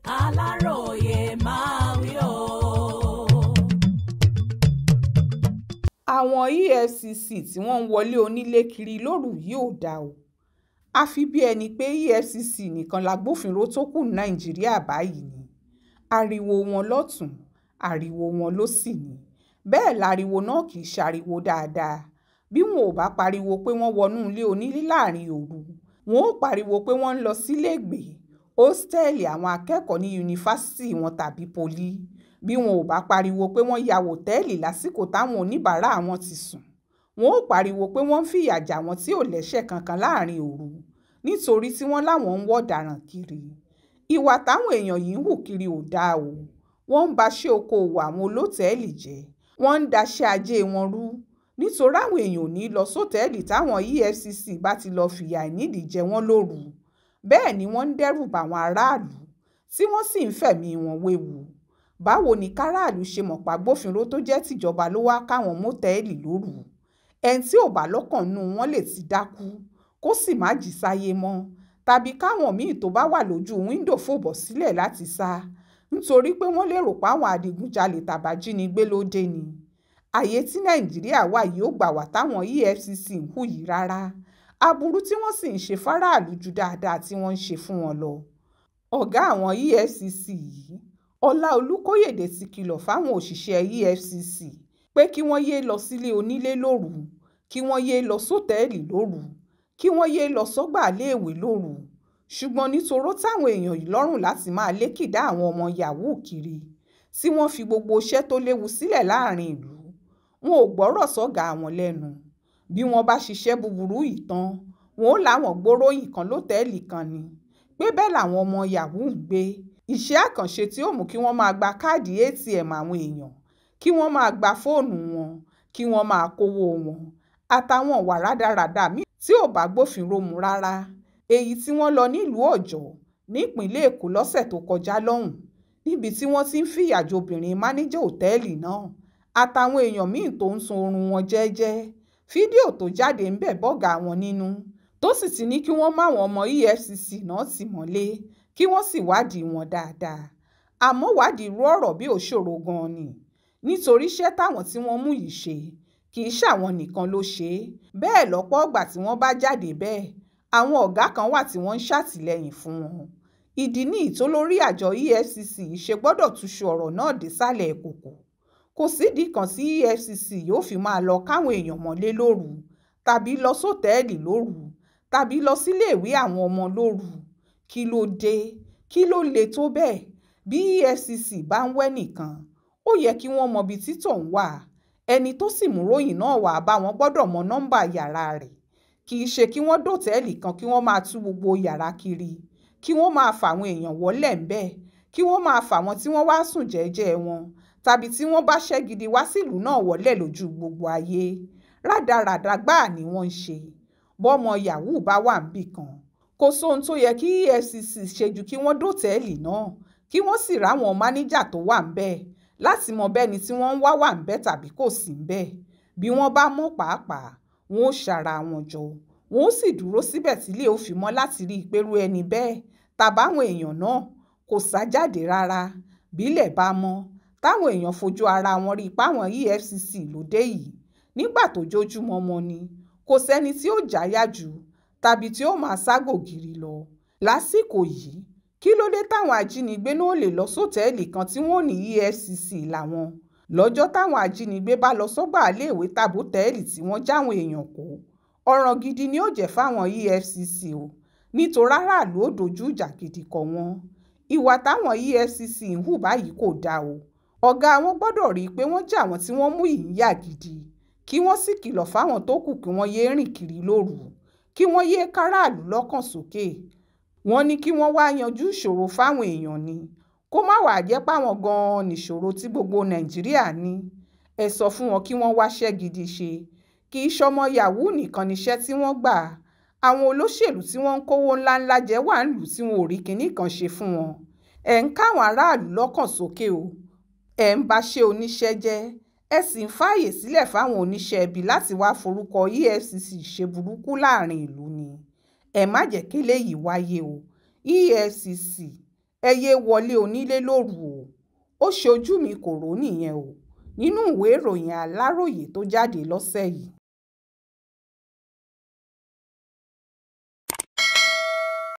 Aláròyé máa wí o. Àwọn EFCC tí wọ́n ń wọlé onílé kiri lóru yìí ò dáa o. Àfi bí ẹni pé EFCC nìkan lágbófinró tó kù ní Nàìjíríà báyìí ni. Ariwo wọn lọ́tùn, ariwo wọn lósì ni. Bẹ́ẹ̀ láriwo náà kì í ṣariwo dáadáa. Bí wọn ò bá pariwo pé wọ́n wọnú ilé onílé láàrin òru, wọn ò pariwo pé wọ́n ń lọ síléègbé, hóstẹ́ẹ̀lì àwọn akẹ́kọ̀ọ́ ní yunifásítì wọn tàbí poli. Bí wọn ò bá pariwo pé wọ́n ya wòtẹ́ẹ̀lì lásìkò táwọn oníbàárà wọn ti sùn, wọn ò pariwo pé wọ́n ń fìyà jà wọn tí ò lẹ́sẹ̀ kankan láàrin òru nítorí tí wọ́n láwọn ń wọ̀daràn kiri. Ìwà táwọn èèyàn yìí ń hù kiri ò dáa o. Wọ́n ń baṣẹ́ okòòwò àwọn olótẹ́ẹ̀lì jẹ́, wọ́n ń daṣẹ́ ajé wọn rú nítorí àwọn èèyàn ò ní lọ sótẹ́ẹ̀lì táwọn EFCC bá ti lọ fìyà ìnídìí jẹ wọ́n lóru. Bẹ́ẹ̀ ni wọ́n ń dẹ́rù bà àwọn aráàlú tí wọ́n sì ń fẹ̀mí wọn wéwu. Báwo ni káràlú ṣe mọ̀ pàgbófinró tó jẹ́ tìjọba ló wá káwọn mọ́tẹ́ẹ̀lì lóru? Ẹni tí ò bá lọ́kàn nú wọn lè ti dákú kó sì má jí sáyé mọ́, tàbí káwọn míì tó bá wà lójú wíńdò fò bọ́ sílẹ̀ láti sá nítorí pé wọ́n lérò páwọn adigunjalè tàbájínigbé ló dé ni. Àyè tí Nàìjíríà wà yìí ò gbà wá táwọn EFCC ń hù yìí rárá. Aburú tí wọ́n sì ń ṣe fáráàlú ju dáadáa tí wọ́n ń ṣe fún wọn lọ. Ọ̀gá àwọn EFCC yìí, Ọlá Olúkóyèdè, ti kìlọ̀ fáwọn òṣìṣẹ́ EFCC pé kí wọ́n yéé lọ sílé onílé lóru, kí wọ́n yéé lọ sótẹ́ẹ̀lì lóru, kí wọ́n yéé lọ sọ́gbà iléèwé lóru. Ṣùgbọ́n nítoró táwọn èèyàn yìí lọ́rùn láti máa lékìdá àwọn ọmọ yahoo kiri tí wọ́n fi gbogbo iṣẹ́ tó léwu sílẹ̀ láàrin ìlú, wọn ò gbọ́rọ̀ sọ́gà wọn lẹ́nu. Bí wọ́n bá ṣiṣẹ́ búburú yìí tán, wọn ò láwọn gbóróyìn kan lótẹ́ẹ̀lì kan ni pé bẹ́ẹ̀ làwọn ọmọ yahoo ń gbé. Iṣẹ́ àkànṣe tí ó mú kí wọ́n máa gba káàdì ATM àwọn èèyàn, kí wọ́n máa gba fóònù wọn, kí wọ́n máa kówó wọn, àtàwọn ìwà rádaràda míì tí ò bá gbófinró mu rárá. Èyí tí wọ́n lọ nílùú Ọ̀jọ́ nípínlẹ̀ Èkó lọ́sẹ̀ tó kọjá lọ́hùn, níbi tí wọ́n ti ń fìyà jẹ obìnrin máníjà òtẹ́ẹ̀lì náà àtàwọn èèyàn míì tó ń sun oorun wọn jẹ́ẹ́jẹ́. Fídíò tó jáde ń bẹ̀ bọ́gà wọn nínú, tó sì ti ní kí wọ́n máwọn ọmọ EFCC náà tì mọ́lé kí wọ́n sì wádìí wọn dáadáa. Àmọ́ wádìí irú ọ̀rọ̀ bí ò ṣòro gan-an ni, nítorí iṣẹ́ táwọn tí wọ́n mú yìí ṣe kì í ṣàwọn nìkan ló ṣe é. Bẹ́ẹ̀ lọ́pọ̀ ọgbà tí wọ́n bá jáde bẹ́ẹ̀, àwọn ọ̀gá kan wà tí wọ́n ń ṣàtìlẹ́yìn fún wọn. Ìdí nìyí tó lórí àjọ EFCC ṣe gbọ́dọ̀ túṣu ọ̀rọ̀ náà désàlẹ̀ ìkòkò. Kò sídìí kan tí EFCC yóò fi máa lọ káwọn èèyàn mọ́lé lóru, tàbí lọ sótẹ́ẹ̀lì lóru, tàbí lọ síléèwé àwọn ọmọ lóru. Kí ló dé? Kí ló le tó bẹ́ẹ̀? Bí EFCC bá ń wẹ́ nìkan, ó yẹ kí wọ́n mọ ibi tí tòun wà. Ẹni tó sì mú ròyìn náà wá bá wọn gbọ́dọ̀ mọ nọ́mbà yàrá rẹ̀. Kì í ṣe kí wọ́n dòtẹ́ẹ̀lì kan kí wọ́n máa tú gbogbo yàrá kiri, kí wọ́n máa fàwọn èèyàn wọ́lẹ̀ ń bẹ̀, kí wọ́n máa fàwọn tí wọ́n wá sùn jẹ́ẹ́jẹ́ wọn tàbí tí wọ́n bá ṣẹ́ gidi wá sílùú náà wọ́lẹ̀ lójú gbogbo ayé. Rádaràdà gbáà ni wọ́n ń ṣe. Bọ́mọ yahoo bá wà níbì kan, kò sóhun tó yẹ kí EFCC ṣe ju kí wọ́n dòtẹ́ẹ̀lì náà, kí wọ́n sì ráwọn máníjà tó wà ń bẹ̀ láti mọ bẹ́ni tí wọ́n ń wà ń bẹ̀ tàbí kò sí ń bẹ̀. Bí wọ́n bá mọ̀ pàápàá, wọn ó ṣara wọn jọ, wọn ó sì dúró síbẹ̀ tílé ó fi mọ́ láti rí ìpẹ́rù ẹni bẹ́ẹ̀ tàbáwọn èèyàn náà kò sá jáde rárá. Bílẹ̀ bá mọ́, táwọn èèyàn fojú ara wọn rí páwọn EFCC lóde yìí nígbà tó jójúmọ́ mọ́ ni, kò sẹ́ni tí ó jáyà jù tàbí tí ó máa ságò gírí lọ. Lásìkò yìí, kí ló dé táwọn ajínigbé náà lè lọ sótẹ́ẹ̀lì kan tí wọ́n ní EFCC làwọn? Lọ́jọ́ táwọn ajínigbé bá lọ sọ́gbà iléèwé tàbótẹ́ẹ̀lì tí wọ́n jáwọn èèyàn kó, ọ̀ràn gidi ni ó jẹ́ fáwọn EFCC o, nítorí aráàlú ó dojú ìjà gidi kọ wọn. Ìwà táwọn EFCC ń hù báyìí kò dáa o. Ọ̀gá wọn gbọ́dọ̀ rí i pé wọ́n já àwọn tí wọ́n mú yìí yà gidi, kí wọ́n sì kìlọ̀ fáwọn tó kù kí wọ́n yéé rìn kiri lóru, kí wọ́n yéé káràlú lọ́kàn sókè. Wọ́n ní kí wọ́n wá yanjú ìṣòro fáwọn èèyàn ni, kó má wàá jẹ́ páwọn gan-an nìṣòro tí gbogbo Nàìjíríà ní. Ẹ sọ fún wọn kí wọ́n wáṣẹ́ gidi ṣe. Kì í ṣọmọ yahoo nìkan níṣẹ́ tí wọ́n gbà. Àwọn olóṣèlú tí wọ́n ń kówó ńláńlá jẹ wà ń lù tí wọn ò rí kinní kan ṣe fún wọn. Ẹ̀ ń káwọn aráàlú lọ́kàn sókè o. Ẹ̀ ń baṣẹ́ oníṣẹ́ jẹ́, ẹ sì ń fààyè sílẹ̀ fáwọn oníṣẹ́ ibi láti wá forúkọ EFCC ṣe burúkú láàrin ìlú ni. Ẹ má jẹ́ kí eléyìí wáyé o. EFCC, ẹ yéé wọlé onílé lóru o, ó ṣojú mi kò rò nìyẹn o nínú ìwé ìròyìn Aláròyé tó jáde lọ́sẹ̀ yìí.